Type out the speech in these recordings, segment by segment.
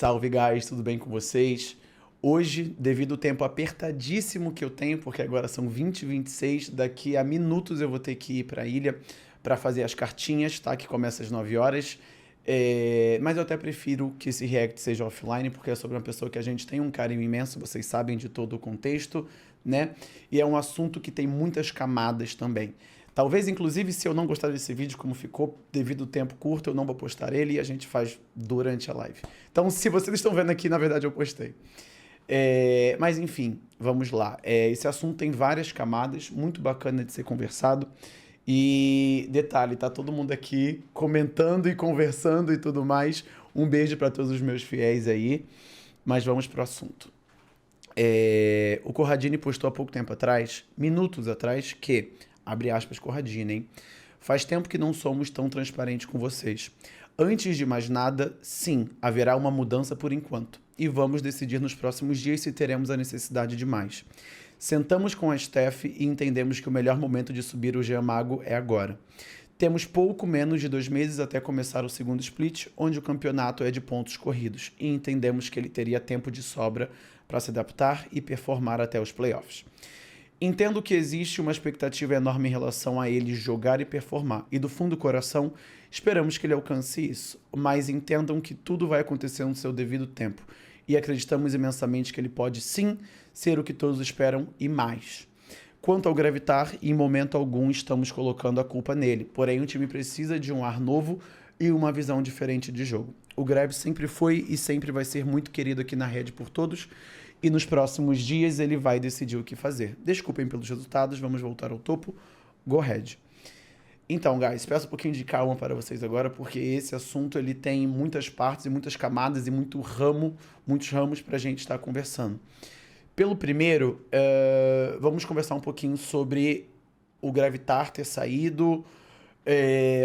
Salve, guys, tudo bem com vocês? Hoje, devido ao tempo apertadíssimo que eu tenho, porque agora são 20h26, daqui a minutos eu vou ter que ir para a ilha para fazer as cartinhas, tá? Que começa às 9 horas. Mas eu até prefiro que esse react seja offline, porque é sobre uma pessoa que a gente tem um carinho imenso, vocês sabem de todo o contexto, né? E é um assunto que tem muitas camadas também. Talvez, inclusive, se eu não gostar desse vídeo, como ficou devido ao tempo curto, eu não vou postar ele e a gente faz durante a live. Então, se vocês estão vendo aqui, na verdade eu postei. Mas, enfim, vamos lá. Esse assunto tem várias camadas, muito bacana de ser conversado. E, detalhe, tá todo mundo aqui comentando e conversando e tudo mais. Um beijo para todos os meus fiéis aí. Mas vamos pro assunto. O Corradini postou há pouco tempo atrás, minutos atrás, que... Abre aspas, Corradini, hein? Faz tempo que não somos tão transparentes com vocês. Antes de mais nada, sim, haverá uma mudança por enquanto. E vamos decidir nos próximos dias se teremos a necessidade de mais. Sentamos com a Steph e entendemos que o melhor momento de subir o Jean Mago é agora. Temos pouco menos de 2 meses até começar o segundo split, onde o campeonato é de pontos corridos. E entendemos que ele teria tempo de sobra para se adaptar e performar até os playoffs. Entendo que existe uma expectativa enorme em relação a ele jogar e performar, e do fundo do coração, esperamos que ele alcance isso, mas entendam que tudo vai acontecer no seu devido tempo, e acreditamos imensamente que ele pode sim ser o que todos esperam e mais. Quanto ao Gravitar, em momento algum estamos colocando a culpa nele, porém o time precisa de um ar novo e uma visão diferente de jogo. O Grav sempre foi e sempre vai ser muito querido aqui na Red por todos, e nos próximos dias ele vai decidir o que fazer. Desculpem pelos resultados, vamos voltar ao topo. Go ahead. Então, guys, peço um pouquinho de calma para vocês agora, porque esse assunto ele tem muitas partes e muitas camadas e muitos ramos para a gente estar conversando. Pelo primeiro, vamos conversar um pouquinho sobre o Gravitar ter saído,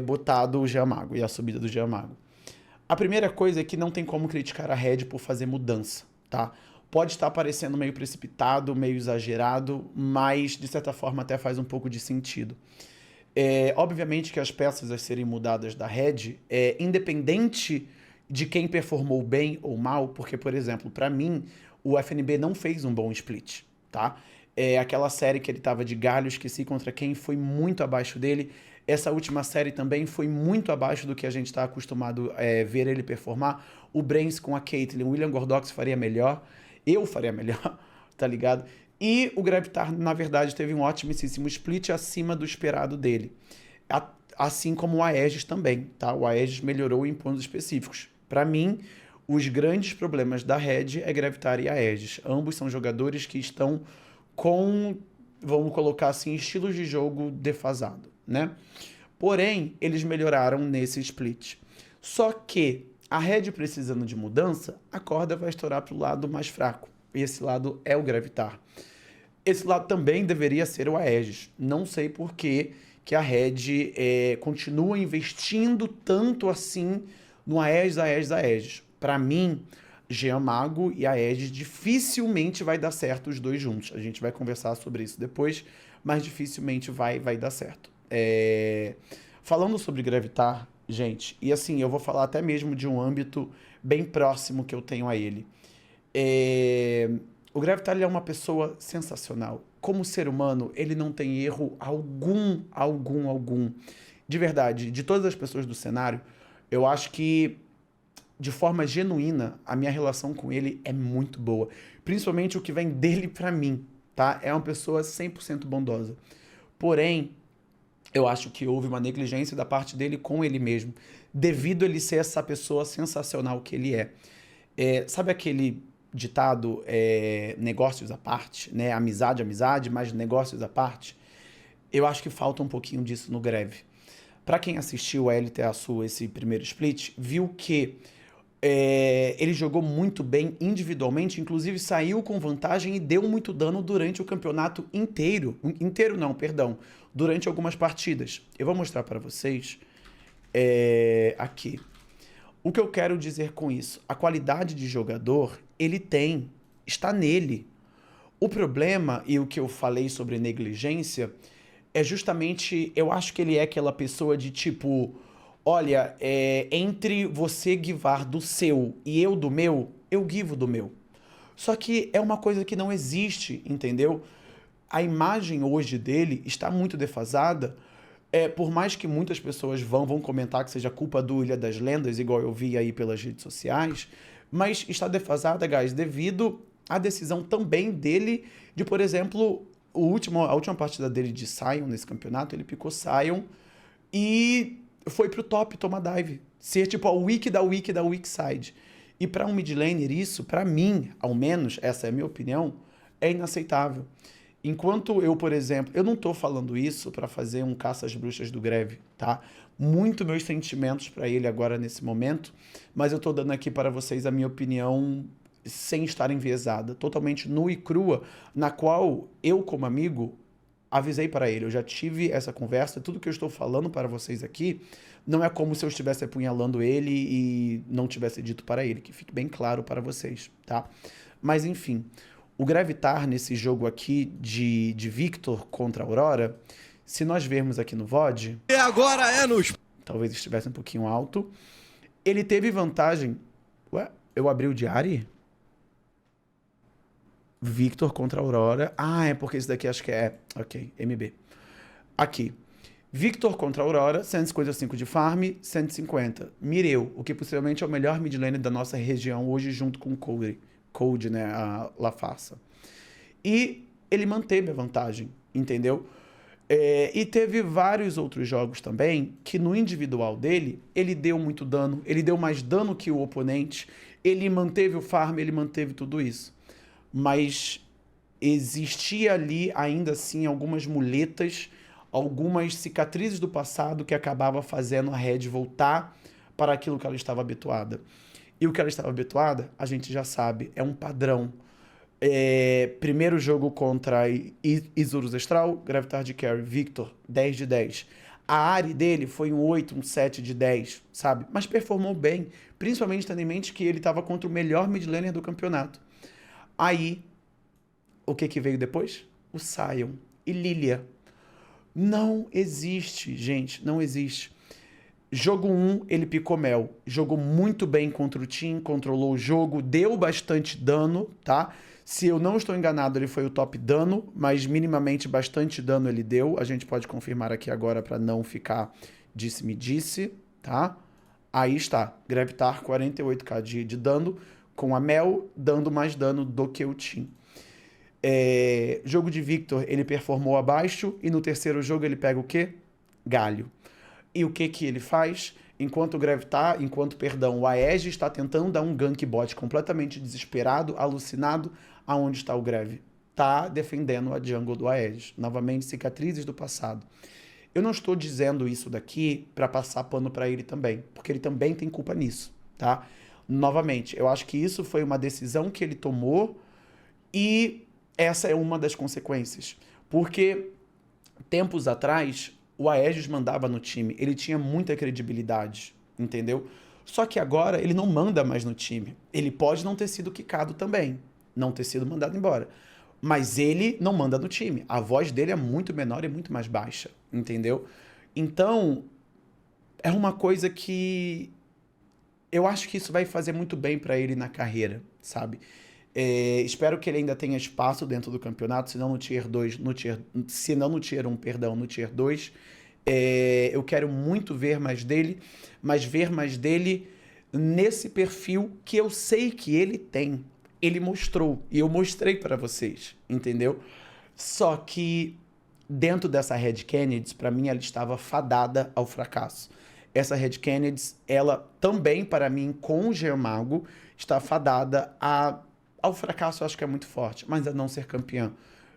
botado o Jean Mago e a subida do Jean Mago. A primeira coisa é que não tem como criticar a Red por fazer mudança, tá? Pode estar parecendo meio precipitado, meio exagerado, mas de certa forma até faz um pouco de sentido. Obviamente que as peças a serem mudadas da Red, independente de quem performou bem ou mal, porque, por exemplo, para mim, o FNB não fez um bom split, tá? Aquela série que ele tava de galho, esqueci contra quem, foi muito abaixo dele. Essa última série também foi muito abaixo do que a gente está acostumado a ver ele performar. O Brains com a Caitlyn, o William Gordox faria melhor. Eu faria melhor, tá ligado? E o Gravitar, na verdade, teve um ótimíssimo split acima do esperado dele. Assim como o Aegis também, tá? O Aegis melhorou em pontos específicos. Para mim, os grandes problemas da Red é Gravitar e Aegis. Ambos são jogadores que estão com, vamos colocar assim, estilos de jogo defasado, né? Porém, eles melhoraram nesse split. Só que a Red precisando de mudança, a corda vai estourar para o lado mais fraco. E esse lado é o Gravitar. Esse lado também deveria ser o Aegis. Não sei por que a Red continua investindo tanto assim no Aegis. Para mim, Jean Mago e Aegis dificilmente vai dar certo os dois juntos. A gente vai conversar sobre isso depois, mas dificilmente vai dar certo. Falando sobre Gravitar, gente, e assim, eu vou falar até mesmo de um âmbito bem próximo que eu tenho a ele. O Gravitar é uma pessoa sensacional. Como ser humano, ele não tem erro algum. De verdade, de todas as pessoas do cenário, eu acho que, de forma genuína, a minha relação com ele é muito boa. Principalmente o que vem dele pra mim, tá? É uma pessoa 100% bondosa. Porém, eu acho que houve uma negligência da parte dele com ele mesmo, devido a ele ser essa pessoa sensacional que ele é. Sabe aquele ditado, negócios à parte, né? Amizade, mas negócios à parte? Eu acho que falta um pouquinho disso no Greve. Para quem assistiu a LTA Sul, esse primeiro split, viu que ele jogou muito bem individualmente, inclusive saiu com vantagem e deu muito dano durante o campeonato inteiro. Inteiro não, perdão. Durante algumas partidas. Eu vou mostrar para vocês aqui. O que eu quero dizer com isso? A qualidade de jogador, ele tem, está nele. O problema, e o que eu falei sobre negligência, é justamente, eu acho que ele é aquela pessoa de tipo, Olha, entre você guivar do seu e eu do meu, eu guivo do meu. Só que é uma coisa que não existe, entendeu? A imagem hoje dele está muito defasada. Por mais que muitas pessoas vão comentar que seja culpa do Ilha das Lendas, igual eu vi aí pelas redes sociais, mas está defasada, guys, devido à decisão também dele de, por exemplo, a última partida dele de Sion nesse campeonato, ele picou Sion e foi pro top tomar dive. Ser tipo a weak da weak side. E para um mid laner isso, para mim, ao menos, essa é a minha opinião, é inaceitável. Enquanto eu, por exemplo, eu não tô falando isso para fazer um caça às bruxas do Greve, tá? Muito meus sentimentos para ele agora nesse momento, mas eu tô dando aqui para vocês a minha opinião sem estar enviesada, totalmente nua e crua, na qual eu, como amigo, avisei para ele. Eu já tive essa conversa, tudo que eu estou falando para vocês aqui não é como se eu estivesse apunhalando ele e não tivesse dito para ele, que fique bem claro para vocês, tá? Mas enfim, o Gravitar nesse jogo aqui de Victor contra Aurora, se nós vermos aqui no VOD... E agora é nos... Talvez estivesse um pouquinho alto. Ele teve vantagem... Ué, eu abri o diário? Victor contra Aurora. Ah, é porque esse daqui acho que é... Ok, MB. Aqui. Victor contra Aurora, 155 de farm, 150. Mireu, o que possivelmente é o melhor mid lane da nossa região hoje, junto com o Cold, né, a La Farsa. E ele manteve a vantagem, entendeu? E teve vários outros jogos também que no individual dele, ele deu muito dano, ele deu mais dano que o oponente, ele manteve o farm, ele manteve tudo isso. Mas existia ali ainda assim algumas muletas, algumas cicatrizes do passado que acabava fazendo a Red voltar para aquilo que ela estava habituada. E o que ela estava habituada, a gente já sabe, é um padrão. Primeiro jogo contra Isurus Astral, Gravitar de Carry, Victor, 10 de 10. A Ari dele foi um 8, um 7 de 10, sabe? Mas performou bem, principalmente tendo em mente que ele estava contra o melhor mid laner do campeonato. Aí, o que veio depois? O Sion e Lilia. Não existe, gente, não existe. Jogo 1, ele picou mel. Jogou muito bem contra o Team, controlou o jogo, deu bastante dano, tá? Se eu não estou enganado, ele foi o top dano, mas minimamente bastante dano ele deu. A gente pode confirmar aqui agora para não ficar disse-me-disse, tá? Aí está, Gravitar 48k de dano, com a Mel dando mais dano do que o Team. Jogo de Victor, ele performou abaixo, e no terceiro jogo ele pega o quê? Galho. E o que ele faz? Enquanto o Aegis está tentando dar um gank bot completamente desesperado, alucinado, aonde está o Greve? Tá defendendo a jungle do Aegis. Novamente, cicatrizes do passado. Eu não estou dizendo isso daqui para passar pano para ele também, porque ele também tem culpa nisso, tá? Novamente, eu acho que isso foi uma decisão que ele tomou e essa é uma das consequências. Porque tempos atrás, o Aegis mandava no time, ele tinha muita credibilidade, entendeu? Só que agora ele não manda mais no time. Ele pode não ter sido quicado também, não ter sido mandado embora. Mas ele não manda no time. A voz dele é muito menor e muito mais baixa, entendeu? Então, é uma coisa que eu acho que isso vai fazer muito bem para ele na carreira, sabe? Espero que ele ainda tenha espaço dentro do campeonato, se não no Tier 2, se não no Tier 1, perdão, no Tier 2. Eu quero muito ver mais dele, mas ver mais dele nesse perfil que eu sei que ele tem. Ele mostrou, e eu mostrei para vocês, entendeu? Só que dentro dessa Red Kennedy, para mim, ela estava fadada ao fracasso. Essa Red Kennedy, ela também, para mim, com o Geomago, está fadada ao fracasso. Eu acho que é muito forte, mas a não ser campeã.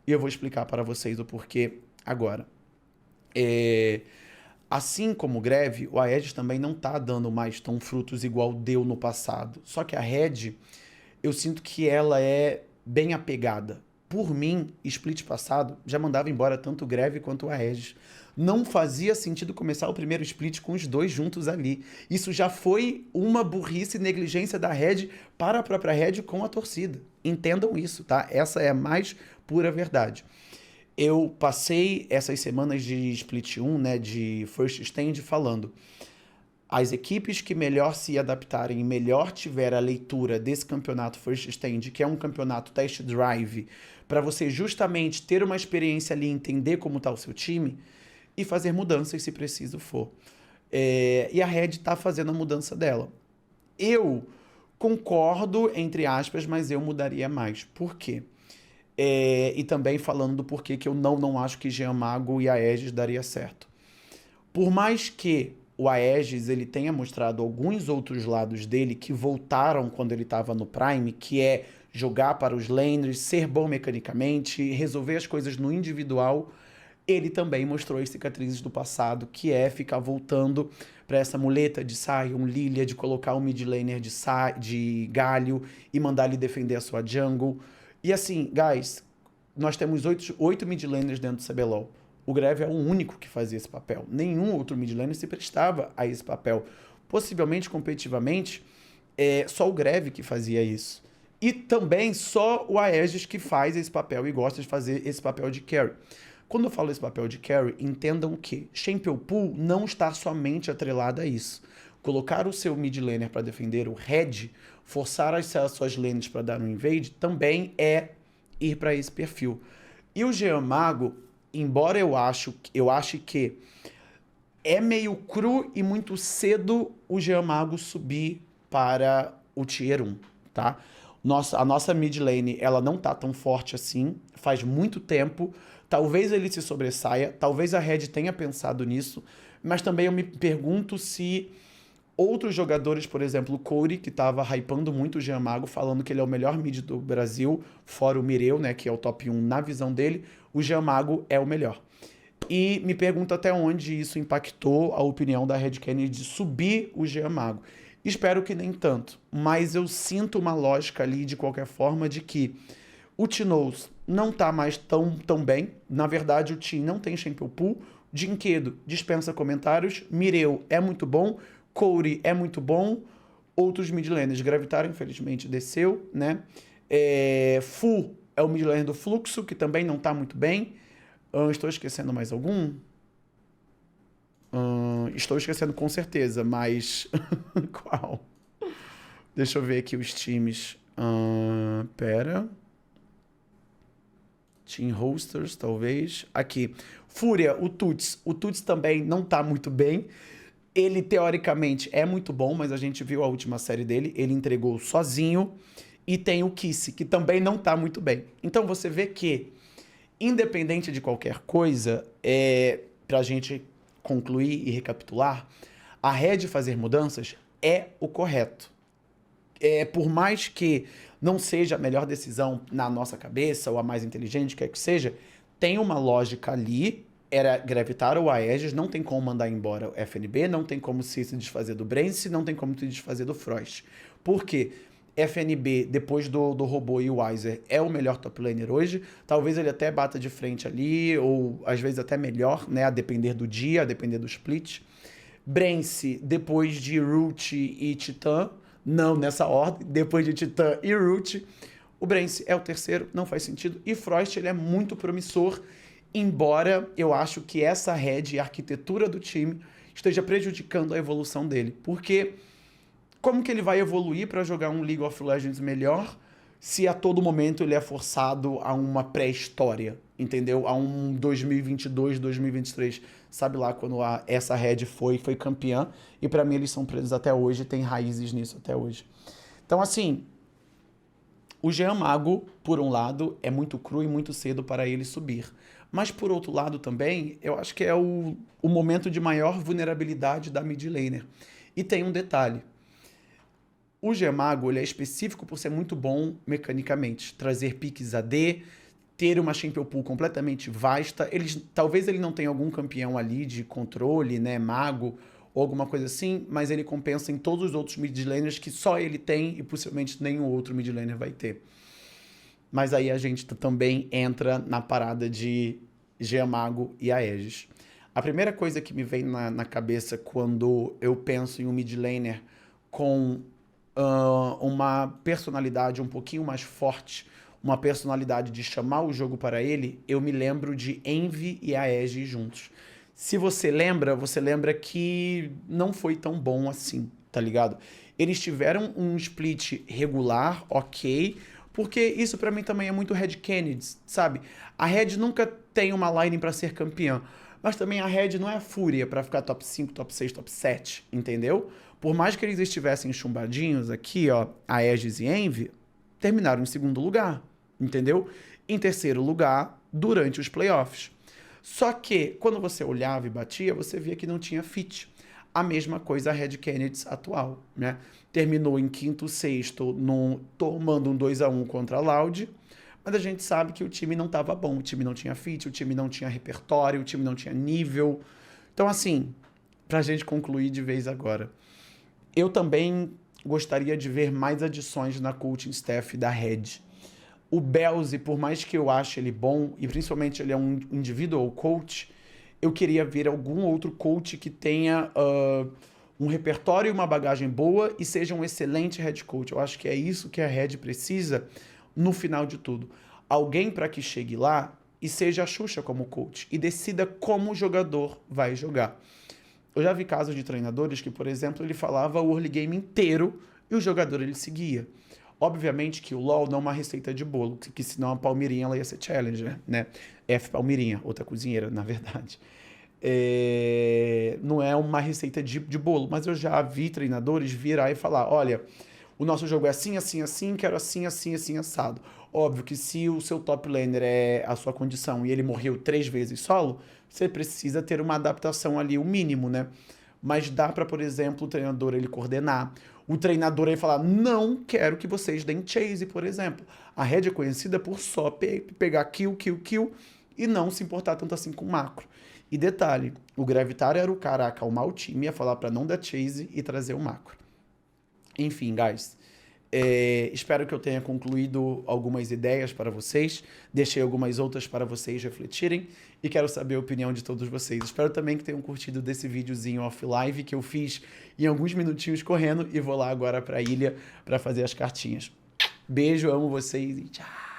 E eu vou explicar para vocês o porquê agora. Assim como o Greve, o Aegis também não tá dando mais tão frutos igual deu no passado. Só que a Red, eu sinto que ela é bem apegada. Por mim, split passado, já mandava embora tanto o Greve quanto o Aegis. Não fazia sentido começar o primeiro split com os dois juntos ali. Isso já foi uma burrice e negligência da Red para a própria Red com a torcida. Entendam isso, tá? Essa é a mais pura verdade. Eu passei essas semanas de split 1, né, de first stand, falando: As equipes que melhor se adaptarem e melhor tiver a leitura desse campeonato First Stand, que é um campeonato test drive, para você justamente ter uma experiência ali, entender como está o seu time e fazer mudanças se preciso for. E a Red está fazendo a mudança dela. Eu concordo, entre aspas, mas eu mudaria mais. Por quê? E também falando do porquê que eu não acho que Jean Mago e Aegis daria certo. Por mais que o Aegis ele tenha mostrado alguns outros lados dele que voltaram quando ele estava no Prime, que é jogar para os laners, ser bom mecanicamente, resolver as coisas no individual, ele também mostrou as cicatrizes do passado, que é ficar voltando para essa muleta de Sion, Lilia, de colocar um mid laner de Galio e mandar ele defender a sua jungle. E assim, guys, nós temos 8 mid laners dentro do CBLOL. O Greve é o único que fazia esse papel. Nenhum outro mid laner se prestava a esse papel. Possivelmente, competitivamente, só o Greve que fazia isso. E também só o Aegis que faz esse papel e gosta de fazer esse papel de carry. Quando eu falo esse papel de carry, entendam que Champion Pool não está somente atrelado a isso. Colocar o seu mid laner para defender o Red, forçar as suas lanes para dar um invade, também é ir para esse perfil. E o Jean Mago, embora eu ache que é meio cru e muito cedo o Jean Mago subir para o Tier 1, tá? A nossa mid lane, ela não tá tão forte assim, faz muito tempo. Talvez ele se sobressaia, talvez a Red tenha pensado nisso, mas também eu me pergunto se outros jogadores, por exemplo, o Corey, que estava hypando muito o Jean Mago, falando que ele é o melhor mid do Brasil, fora o Mireu, né, que é o top 1 na visão dele, o Jean Mago é o melhor. E me pergunto até onde isso impactou a opinião da Red Kennedy de subir o Jean Mago. Espero que nem tanto, mas eu sinto uma lógica ali, de qualquer forma, de que o Tinoz não tá mais tão bem. Na verdade, o Tim não tem Champion Pool. Jinquedo dispensa comentários. Mireu é muito bom. Corey é muito bom. Outros midlaners gravitaram, infelizmente desceu, né? Fu é o midlaner do Fluxo, que também não tá muito bem. Estou esquecendo mais algum? Estou esquecendo com certeza, mas qual? Deixa eu ver aqui os times. Pera. Team Hosters, talvez. Aqui. Fúria, o Tuts. O Tuts também não tá muito bem. Ele, teoricamente, é muito bom, mas a gente viu a última série dele. Ele entregou sozinho. E tem o Kiss, que também não tá muito bem. Então você vê que, independente de qualquer coisa, pra gente concluir e recapitular, a Red fazer mudanças é o correto. Por mais que não seja a melhor decisão na nossa cabeça, ou a mais inteligente, quer que seja, tem uma lógica ali, era gravitar o Aegis, não tem como mandar embora o FNB, não tem como se desfazer do Brence, não tem como se desfazer do Frost. Por quê? FNB, depois do robô e o Weiser, é o melhor top laner hoje. Talvez ele até bata de frente ali, ou às vezes até melhor, né? A depender do dia, a depender do split. Brence, depois de Root e Titã, não nessa ordem, depois de Titã e Root, o Brence é o terceiro, não faz sentido. E Frost, ele é muito promissor, embora eu acho que essa red e a arquitetura do time esteja prejudicando a evolução dele. Porque como que ele vai evoluir para jogar um League of Legends melhor se a todo momento ele é forçado a uma pré-história, entendeu? A um 2022, 2023, sabe lá quando essa Red foi campeã, e para mim eles são presos até hoje, tem raízes nisso até hoje. Então assim, o Jean Mago, por um lado, é muito cru e muito cedo para ele subir. Mas por outro lado também, eu acho que é o momento de maior vulnerabilidade da mid laner. E tem um detalhe. O Jean Mago, ele é específico por ser muito bom mecanicamente. Trazer piques AD, ter uma Champion Pool completamente vasta. Talvez ele não tenha algum campeão ali de controle, né, mago, ou alguma coisa assim, mas ele compensa em todos os outros mid laners que só ele tem e possivelmente nenhum outro mid laner vai ter. Mas aí a gente também entra na parada de Jean Mago e Aegis. A primeira coisa que me vem na cabeça quando eu penso em um mid laner com uma personalidade um pouquinho mais forte, uma personalidade de chamar o jogo para ele, eu me lembro de Envy e Aegis juntos. Se você lembra que não foi tão bom assim, tá ligado? Eles tiveram um split regular, ok, porque isso pra mim também é muito Red Kennedy, sabe? A Red nunca tem uma line pra ser campeã, mas também a Red não é fúria pra ficar top 5, top 6, top 7, entendeu? Por mais que eles estivessem chumbadinhos aqui, ó, a Aegis e Envy, terminaram em segundo lugar, entendeu? Em terceiro lugar, durante os playoffs. Só que, quando você olhava e batia, você via que não tinha fit. A mesma coisa a Red Kennedy atual, né? Terminou em quinto, sexto, tomando um 2-1 contra a Loud, mas a gente sabe que o time não estava bom, o time não tinha fit, o time não tinha repertório, o time não tinha nível. Então, assim, pra gente concluir de vez agora, eu também gostaria de ver mais adições na coaching staff da Red. O Belzy, por mais que eu ache ele bom, e principalmente ele é um individual coach, eu queria ver algum outro coach que tenha um repertório e uma bagagem boa e seja um excelente head coach. Eu acho que é isso que a Red precisa no final de tudo. Alguém para que chegue lá e seja a Xuxa como coach e decida como o jogador vai jogar. Eu já vi casos de treinadores que, por exemplo, ele falava o early game inteiro e o jogador ele seguia. Obviamente que o LoL não é uma receita de bolo, que senão a Palmeirinha ela ia ser challenger, né? F Palmeirinha, outra cozinheira, na verdade. Não é uma receita de bolo, mas eu já vi treinadores virar e falar, olha, o nosso jogo é assim, assim, assim, quero assim, assim, assim, assado. Óbvio que se o seu top laner é a sua condição e ele morreu 3 vezes solo, você precisa ter uma adaptação ali, o mínimo, né? Mas dá para, por exemplo, o treinador ele coordenar. O treinador ele falar, não quero que vocês deem chase, por exemplo. A Red é conhecida por só pegar kill, kill, kill e não se importar tanto assim com macro. E detalhe, o Gravitar era o cara a acalmar o time, a falar para não dar chase e trazer o macro. Enfim, guys, espero que eu tenha concluído algumas ideias para vocês, deixei algumas outras para vocês refletirem e quero saber a opinião de todos vocês. Espero também que tenham curtido desse videozinho off-live que eu fiz em alguns minutinhos correndo e vou lá agora para a ilha para fazer as cartinhas. Beijo, amo vocês e tchau!